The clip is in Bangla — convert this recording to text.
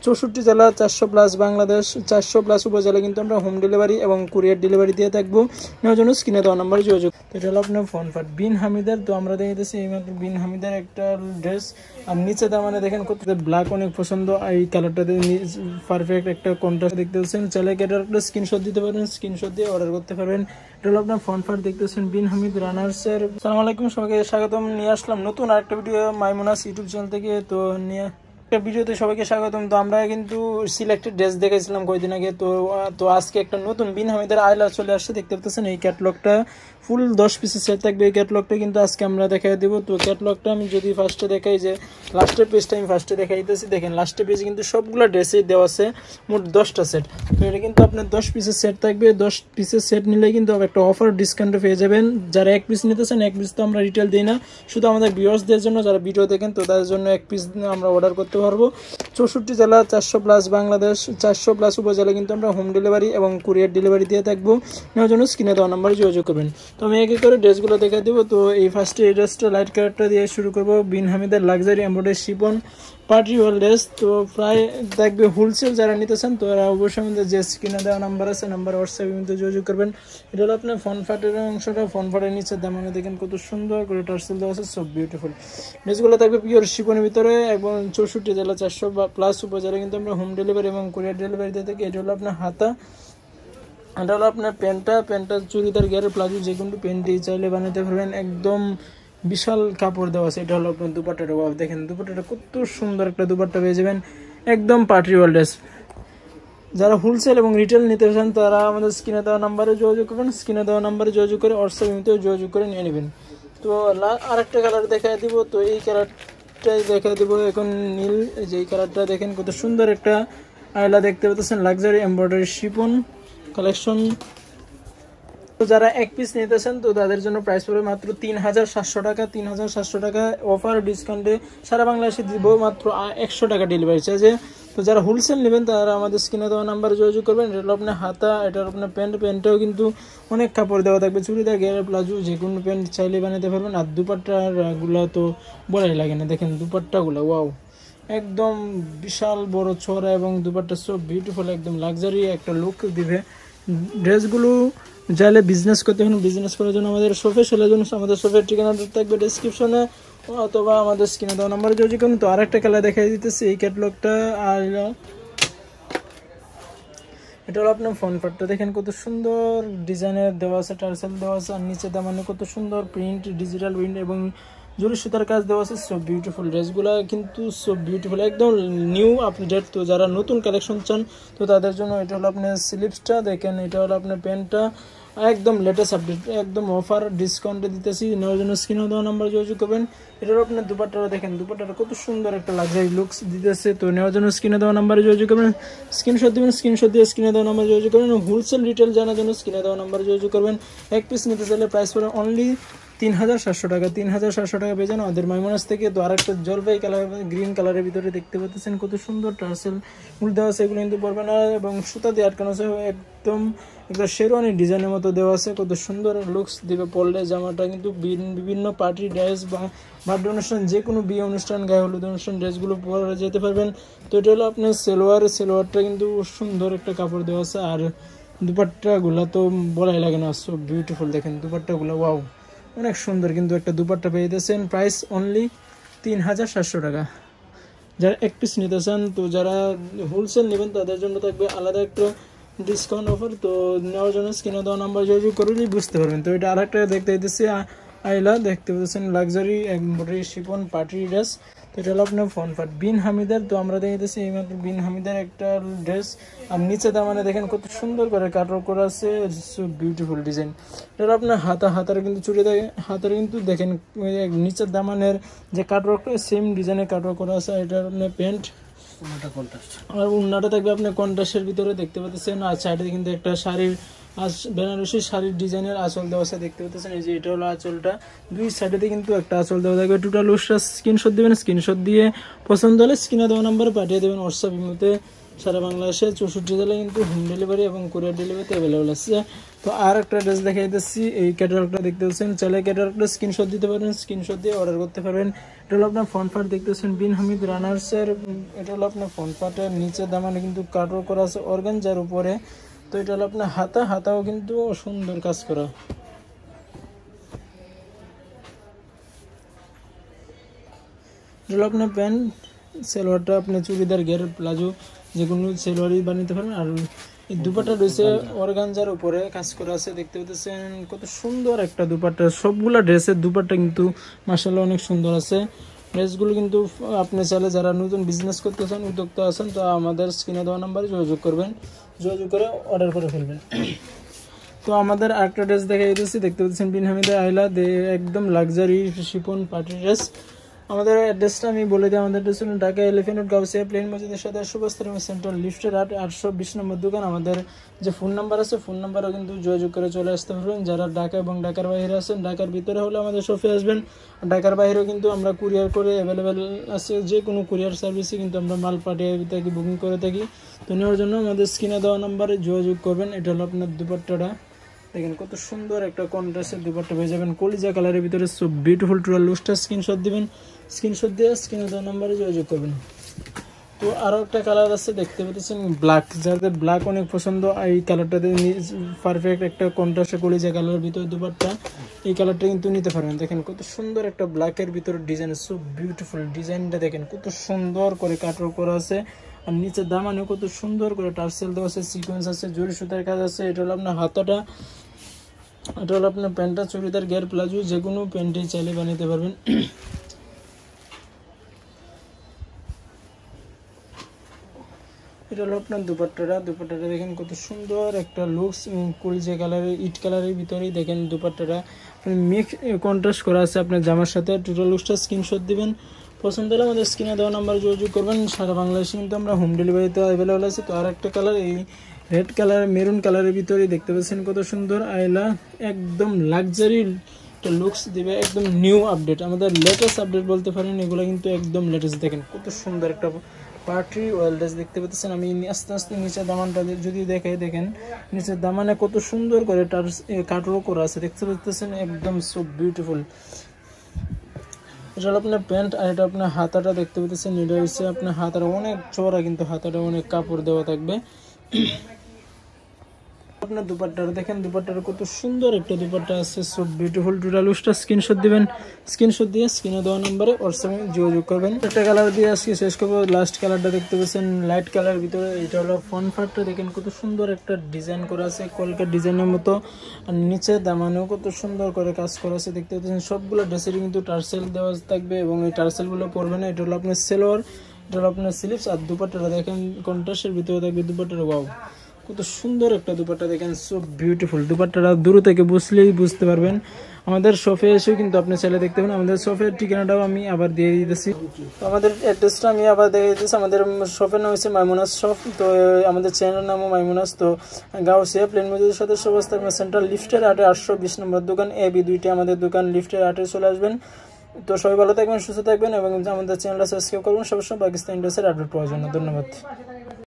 64 জেলা 400+ বাংলাদেশ 400+ উপজেলা কিন্তু আমরা হোম ডেলিভারি এবং কুরিয়ার ডেলিভারি দিয়ে থাকবো। নেওয়ার জন্য স্ক্রিনে দেওয়া নাম্বারে যোগাযোগ। তো এটা হলো আপনার ফোন ফাট বিন হামিদের। তো আমরা দেখতেছি এইমাত্র বিন হামিদের একটা ড্রেস, আর নিচে দাম মানে দেখেন কত ব্ল্যাক অনেক পছন্দ, এই কালারটাতে পারফেক্ট একটা কন্ট্রাস্ট দেখতে পাচ্ছেন। চাইলে এটার একটা স্ক্রিনশট দিতে পারবেন, স্ক্রিনশট দিয়ে অর্ডার করতে পারবেন। এটা হলো আপনার ফোন ফাট দেখতেছেন বিন হামিদ রানার্সের। আসসালামু আলাইকুম, সবাইকে স্বাগতম। নিয়ে আসলাম নতুন আরেকটা ভিডিও মাইমুনাস ইউটিউব চ্যানেল থেকে। তো নিয়ে ভিডিওতে সবাইকে স্বাগতম। তো আমরা কিন্তু সিলেক্টেড ড্রেস দেখেছিলাম কয়েকদিন আগে। তো আজকে একটা নতুন বিন হামিদের আইলা চলে আসছে, দেখতে পাচ্ছেন। এই ক্যাটলগটা ফুল 10 পিসের সেট থাকবে। এই ক্যাটলগটা কিন্তু আজকে আমরা দেখাই দেবো। তো ক্যাটলগটা আমি যদি ফার্স্টে দেখাই, যে লাস্টের পেজটা আমি ফার্স্টে দেখাই দিতেছি, দেখেন লাস্টের পেজে কিন্তু সবগুলো ড্রেসেই দেওয়া আছে, মোট 10টা সেট। তো এটা কিন্তু আপনার 10 পিসের সেট থাকবে। 10 পিসের সেট নিলে কিন্তু একটা অফার ডিসকাউন্টে পেয়ে যাবেন। যারা এক পিস নিতেছেন, এক পিস তো আমরা রিটেল দিই না, শুধু আমাদের ভিউয়ার্সদের জন্য যারা ভিডিও দেখেন, তো তাদের জন্য এক পিস আমরা অর্ডার করতে পারবো। 64 জেলা 400+ বাংলাদেশ 400+ উপজেলা কিন্তু আমরা হোম ডেলিভারি এবং কুরিয়ার ডেলিভারি দিয়ে থাকবো। নেওয়ার জন্য স্ক্রিনে দেওয়া নাম্বারে যোগাযোগ করবেন। তো আমি একে করে ড্রেসগুলো দেখা দেবো। তো এই ফার্স্টে এই ড্রেসটা লাইট কালারটা দিয়ে শুরু করবো। বিন হামিদের luxury embroidery chiffon party wear dress. তো প্রায় দেখবে হোলসেল যারা নিতেছেন, তো এরা অবশ্যই আমাদের যে স্ক্রিনে দেওয়া নাম্বার আছে, নাম্বার হোয়াটসঅ্যাপে কিন্তু যোগাযোগ করবেন। এটা হলো আপনার ফোন ফাটের অংশটা, ফোন ফাটের নিচে দামানে দেখেন কত সুন্দর করে টার্সেল দেওয়া আছে, সব বিউটিফুল। ড্রেসগুলো থাকবে পিওর শিপনের ভিতরে এবং 64 জেলা 400+ উপজেলা কিন্তু আমরা হোম ডেলিভারি এবং কুরিয়ার ডেলিভারি দিয়ে থাকি। এটা হলো আপনার হাতা, এটা হলো আপনার প্যান্টটা চুড়িদার গিয়ারের প্লাজো যে কোনো প্যান্টই চাইলে বানাতে পারবেন। একদম বিশাল কাপড় দেওয়া আছে। এটা হলো আপনার দুপাট্টাটা, দেখেন দুপাট্টাটা কত সুন্দর একটা দুপাট্টা পেয়ে যাবেন, একদম পার্টি ওয়ার ড্রেস। যারা হোলসেল এবং রিটেল নিতে চান, তারা আমাদের স্ক্রিনে দেওয়া নাম্বারে যোগাযোগ করবেন। স্ক্রিনে দেওয়া নাম্বারে যোগাযোগ করে হোয়াটসঅ্যাপে যোগাযোগ করে নিয়ে নেবেন। তো আরেকটা কালার দেখা দিব। তো এই কালারটাই দেখা দিব এখন, নীল। যে এই কালারটা দেখেন কত সুন্দর একটা আয়লা দেখতে পাচ্ছেন, লাক্সারি এমব্রয়ডারি শিপন কালেকশন। তো যারা এক পিস নিতেছেন, তো তাদের জন্য প্রাইস পড়বে মাত্র 3700 টাকা। 3700 টাকা অফার ডিসকাউন্টে সারা বাংলাদেশে দিব মাত্র 100 টাকা ডেলিভারি চার্জে। তো যারা হোলসেল নেবেন, তারা আমাদের স্ক্রিনে দেওয়া নাম্বারে যোগাযোগ করবেন। এটা হলো আপনার হাতা, এটা আপনার প্যান্টটাও কিন্তু অনেক কাপড় দেওয়া থাকবে, চুড়িদার গিয়ারের প্লাজো যে কোনো প্যান্ট চাইলে বানাতে পারবেন। আর দুপাট্টাগুলো তো বলাই লাগে না, দেখেন দুপাট্টাগুলো ওয়াও, একদম বিশাল বড় ছড়া এবং দুপাট্টা সব বিউটিফুল, একদম লাক্সারি একটা লুক দিবে। ড্রেসগুলো চাইলে বিজনেস করতে হলে, বিজনেস করার জন্য আমাদের শপে চলে যান। আমাদের শপের ঠিকানা থাকবে ডেসক্রিপশনে অথবা আমাদের স্ক্রিনে দেওয়া নাম্বারে যোগাযোগ করুন। তো আরেকটা কালার দেখাই দিতেছি এই ক্যাটলগটা। আর এটা হলো আপনার ফোন পার্টটা, দেখেন কত সুন্দর ডিজাইনের দেওয়া আছে, টার্সেল দেওয়া আছে, আর নিচে দামানে কত সুন্দর প্রিন্ট, ডিজিটাল প্রিন্ট এবং জরি সুতার কাজ দেওয়া আছে, সব বিউটিফুল। ড্রেসগুলো কিন্তু সব বিউটিফুল, একদম নিউ আপডেট। তো যারা নতুন কালেকশন চান, তো তাদের জন্য এটা হলো আপনার স্লিপসটা, দেখেন এটা হলো আপনার প্যান্টটা, একদম লেটেস্ট আপডেট, একদম অফার ডিসকাউন্টে দিতেছি। নেওয়ার জন্য স্ক্রিনে দেওয়া নাম্বার যোগাযোগ করবেন। এটার আপনার দুপাট্টাটা দেখেন, দুপাট্টাটা কত সুন্দর একটা লাক্সারি লুকস দিতেছে। তো নেওয়ার জন্য স্ক্রিনে দেওয়া নাম্বারে যোগাযোগ করবেন, স্ক্রিনশট দেবেন, স্ক্রিনশট দিয়ে স্ক্রিনে দেওয়া নাম্বার যোগাযোগ করবেন। হোলসেল রিটেল জানার জন্য স্ক্রিনে দেওয়া নাম্বারে যোগাযোগ করবেন। এক পিস নিতে চাইলে প্রাইস পড়ে অনলি 3700 টাকা। 3700 টাকা পেয়ে যান আমাদের মাইমনাস থেকে। তো আরেকটা জলপাই কালার, গ্রিন কালারের ভিতরে দেখতে পাচ্ছেন কত সুন্দর টার্সেল ফুল দেওয়া আছে, এগুলো কিন্তু পড়বে না এবং সুতা দিয়ে আটকানো আছে, একদম একটা শেরওয়ানি ডিজাইনের মতো দেওয়া আছে, কত সুন্দর লুকস দিবে পরলে। জামাটা কিন্তু বিভিন্ন পার্টি ড্রেস বা বার্থডে অনুষ্ঠান, যে কোনো বিয়ে অনুষ্ঠান, গায়ে হলুদ অনুষ্ঠান ড্রেসগুলো পরে যেতে পারবেন। তো এটা হলো আপনার সেলোয়ারটা কিন্তু সুন্দর একটা কাপড় দেওয়া আছে, আর দুপাট্টাগুলো তো বলাই লাগে না, সব বিউটিফুল। দেখেন দুপাট্টাগুলো ওয়াও, অনেক সুন্দর কিন্তু একটা দুপাট্টা পেয়ে দিয়েছেন। প্রাইস অনলি 3700 টাকা। যারা এক পিস নিতে চান, তো যারা হোলসেল নেবেন, তাদের জন্য থাকবে আলাদা একটা ডিসকাউন্ট অফার। তো নেওয়ার জন্য স্ক্রিনে দেওয়া নাম্বার যোগাযোগ করলেই বুঝতে পারবেন। তো এটা আরেকটা দেখতে দিতেছি আইলা, দেখতে পাচ্ছেন luxury embroidery chiffon party dress. তো এটা হলো আপনার ফোন ফাট বিন হামিদের। তো আমরা দেখতেছি এইমাত্র বিন হামিদের একটা ড্রেস, আর নিচে দামানে দেখেন কত সুন্দর করে কাটওয়ার্ক করা আছে, বিউটিফুল ডিজাইন। এটা আপনার হাতার কিন্তু চুড়ি থাকে, হাতার কিন্তু দেখেন নিচের দামানের যে কাটওয়ার্কটা সেম ডিজাইনের কাটওয়ার্ক করা আছে। এটা আপনার প্যান্ট আর উন্নাটা থাকবে আপনার কন্ট্রাস্টের ভিতরে, দেখতে পাচ্ছেন। আর সাইডে কিন্তু একটা শাড়ির বেনারসি শাড়ির ডিজাইনের আঁচল দেওয়া আছে, দেখতে পাচ্ছেন। এই যে এটা হলো আঁচলটা, দুই সাইডে কিন্তু একটা আঁচল দেওয়া থাকবে। টোটাল স্ক্রিনশট দেবেন, স্ক্রিনশট দিয়ে পছন্দ হলে স্ক্রিনে দেওয়া নাম্বারে পাঠিয়ে দেবেন হোয়াটসঅ্যাপ ইমোতে। সারা বাংলাদেশে 64 জেলায় কিন্তু হোম ডেলিভারি এবং কুরিয়ার ডেলিভারিতে অ্যাভেলেবল আছে। তো আর একটা ড্রেস দেখাই দিচ্ছি, এই ক্যাটালগটা দেখতে পাচ্ছেন, চাইলে ক্যাটালগটা স্ক্রিনশট দিতে পারেন, স্ক্রিনশট দিয়ে অর্ডার করতে পারবেন। এটা হলো আপনার ফ্রন্ট পার্ট দেখতেছেন বিন হামিদ রানার্সের, এটা হলো আপনার ফ্রন্ট পার্টের নিচে দামানে কিন্তু কাটওয়ার্ক করা আছে অর্গানজার উপরে। তো এটা হলো আপনার হাতাও কিন্তু সুন্দর কাজ করা। এটা হলো আপনার প্যান্ট, সালোয়ারটা আপনি চুড়িদার ঘের প্লাজো যে কোনো সালোয়ারই বানাতে পারেন। আর এই দুপাট্টা রয়েছে অর্গানজার উপরে কাজ করা আছে, দেখতে পাচ্ছেন কত সুন্দর একটা দুপাট্টা। সবগুলা ড্রেসের দুপাট্টা কিন্তু মাশাআল্লাহ অনেক সুন্দর আছে। ড্রেসগুলো কিন্তু আপনি চাইলে যারা নতুন বিজনেস করতে চান, উদ্যোক্তা আছেন, তো আমাদের স্ক্রিনে দেওয়া নাম্বারে যোগাযোগ করবেন, যোগাযোগ করে অর্ডার করে ফেলবেন। তো আমাদের আরেকটা ড্রেস দেখাই দিচ্ছি, দেখতে পাচ্ছেন বিন হামিদের আইলা দে, একদম লাক্সারি শিফন পার্টি ড্রেস। আমাদের অ্যাড্রেসটা আমি বলে দিই, আমাদের অ্যাড্রেস হলো ঢাকা এলিফ্যান্ট রোড গাউসিয়া প্লেন মসজিদের সাথে 100 সেন্ট্রাল লিফটের 820 নম্বর দোকান। আমাদের যে ফোন নাম্বার আছে, ফোন নাম্বারও কিন্তু যোগাযোগ করে চলে আসতে পারবেন। যারা ঢাকা এবং ঢাকার বাইরে আছেন, ঢাকার ভিতরে হলে আমাদের শপে আসবেন, ঢাকার বাইরেও কিন্তু আমরা কুরিয়ার করে অ্যাভেলেবেল আছে, যে কোনো কুরিয়ার সার্ভিসে কিন্তু আমরা মাল পাঠিয়ে থাকি, বুকিং করে থাকি। তো নেওয়ার জন্য আমাদের স্ক্রিনে দেওয়া নাম্বারে যোগাযোগ করবেন। এটা হলো আপনার দুপাট্টাটা, দেখেন কত সুন্দর একটা কন্ট্রাস্টের দুপাট্টা পেয়ে যাবেন কলিজা কালারের ভিতরে। সো বিউটিফুল টুরাল লুজটা স্ক্রিনশট দিবেন, স্ক্রিনশট দিয়ে স্ক্রিনে দেওয়া নাম্বারে যোগাযোগ করবেন। তো আরও একটা কালার আছে, দেখতে পাচ্ছেন ব্ল্যাক, যাদের ব্ল্যাক অনেক পছন্দ, এই কালারটাতে পারফেক্ট একটা কন্ট্রাস্টের কলিজা কালারের ভিতরে দুপাট্টা, এই কালারটা কিন্তু নিতে পারবেন। দেখেন কত সুন্দর একটা ব্ল্যাকের ভিতরে ডিজাইন, সো বিউটিফুল ডিজাইনটা দেখেন কত সুন্দর করে কাটওয়ার্ক করা আছে। আর নিচের দামানে কত সুন্দর করে টার্সেল দেওয়া আছে, সিকোয়েন্স আছে, জরি সুতার কাজ আছে। এটা হলো আপনার হাতাটা, এটা হলো আপনার প্যান্টটা চুড়িদার গের প্লাজো, যে কোনো প্যান্টই চাইলে বানাতে পারবেন। এটা হলো আপনার দুপাট্টাটা দেখেন কত সুন্দর একটা লুকস, কলিজা কালারের ইট কালারের ভিতরেই দেখেন দুপাট্টাটা মিক্স কন্ট্রাস্ট করা আছে আপনার জামার সাথে। টোটাল লুকসটা স্ক্রিনশট দিবেন, পছন্দ হলে আমাদের স্ক্রিনে দেওয়া নাম্বার যোগাযোগ করবেন। সারা বাংলাদেশে কিন্তু আমরা হোম ডেলিভারিতে অ্যাভেলেবল আছে। তো আর একটা কালার, এই রেড কালার মেরুন কালারের ভিতরে দেখতে পাচ্ছেন কত সুন্দর আইলা, একদম লাক্সারি একটা লুকস দিবে, একদম নিউ আপডেট, আমাদের লেটেস্ট আপডেট বলতে পারেন, এগুলো কিন্তু একদম লেটেস্ট। দেখেন কত সুন্দর একটা পার্টি ওয়েল ড্রেস দেখতে পাচ্ছেন। আমি আস্তে আস্তে নিচের দামানটা যদি দেখাই, দেখেন নিচের দামানে কত সুন্দর করে কাটওয়ার্ক করা আছে, দেখতে পাচ্ছেন একদম সো বিউটিফুল। এটা হলো আপনার প্যান্ট, আর এটা আপনার হাতাটা দেখতে পাচ্ছেন, এটা হচ্ছে আপনার হাতাটা অনেক চওড়া, কিন্তু হাতাটা অনেক কাপড় দেওয়া থাকবে। আপনার দুপাট্টাটা দেখেন, দুপাট্টাটা কত সুন্দর একটা দুপাট্টা আছে, সো বিউটিফুল। টোটাল লুকসটা স্ক্রিনশট দিবেন, স্ক্রিনশট দিয়ে স্ক্রিনে দেওয়া নাম্বারে হোয়াটসঅ্যাপে যোগাযোগ করবেন। একটা কালার দিয়ে আজকে শেষ করবো, লাস্ট কালারটা দেখতে পাচ্ছেন লাইট কালার ভিতরে। এটা হলো ফ্রন্ট পার্টটা, দেখেন কত সুন্দর একটা ডিজাইন করা আছে, কলকার ডিজাইনের মতো। আর নিচে দামানেও কত সুন্দর করে কাজ করা আছে, দেখতে পাচ্ছেন সবগুলো ড্রেসেরই কিন্তু টার্সেল দেওয়া থাকবে, এবং এই টার্সেলগুলো পরবে না। এটা হলো আপনার সেলোয়ার, এটা হলো আপনার স্লিভস। আর দুপাট্টাটা দেখেন কন্ট্রাস্টের ভিতরে থাকবে দুপাট্টাটা, ওয়াও কত সুন্দর একটা দুপাট্টা, দেখেন সো বিউটিফুল। দুপাট্টাটা দূর থেকে বুঝতে পারবেন। আমাদের শপে এসেও কিন্তু আপনি চাইলে দেখতে পাবেন। আমাদের শপের ঠিকানাটাও আমি আবার দিয়ে দিতেছি, আমাদের অ্যাড্রেসটা আমি আবার দিয়ে দিতেছি। আমাদের শপের নাম হচ্ছে মাইমুনাস শপ, তো আমাদের চ্যানেলের নামও মাইমুনাস। তো গাউসিয়া প্লেন মসজিদের সাথে অবস্থা সেন্ট্রাল লিফটের 820 নম্বর দোকান, এবি দুইটি আমাদের দোকান, লিফটের 8-এ চলে আসবেন। তো সবাই ভালো থাকবেন, সুস্থ থাকবেন, এবং আমাদের চ্যানেলটা সাবস্ক্রাইব করবেন সবসময় পাকিস্তান ড্রেসের আপডেট পাওয়ার জন্য। ধন্যবাদ।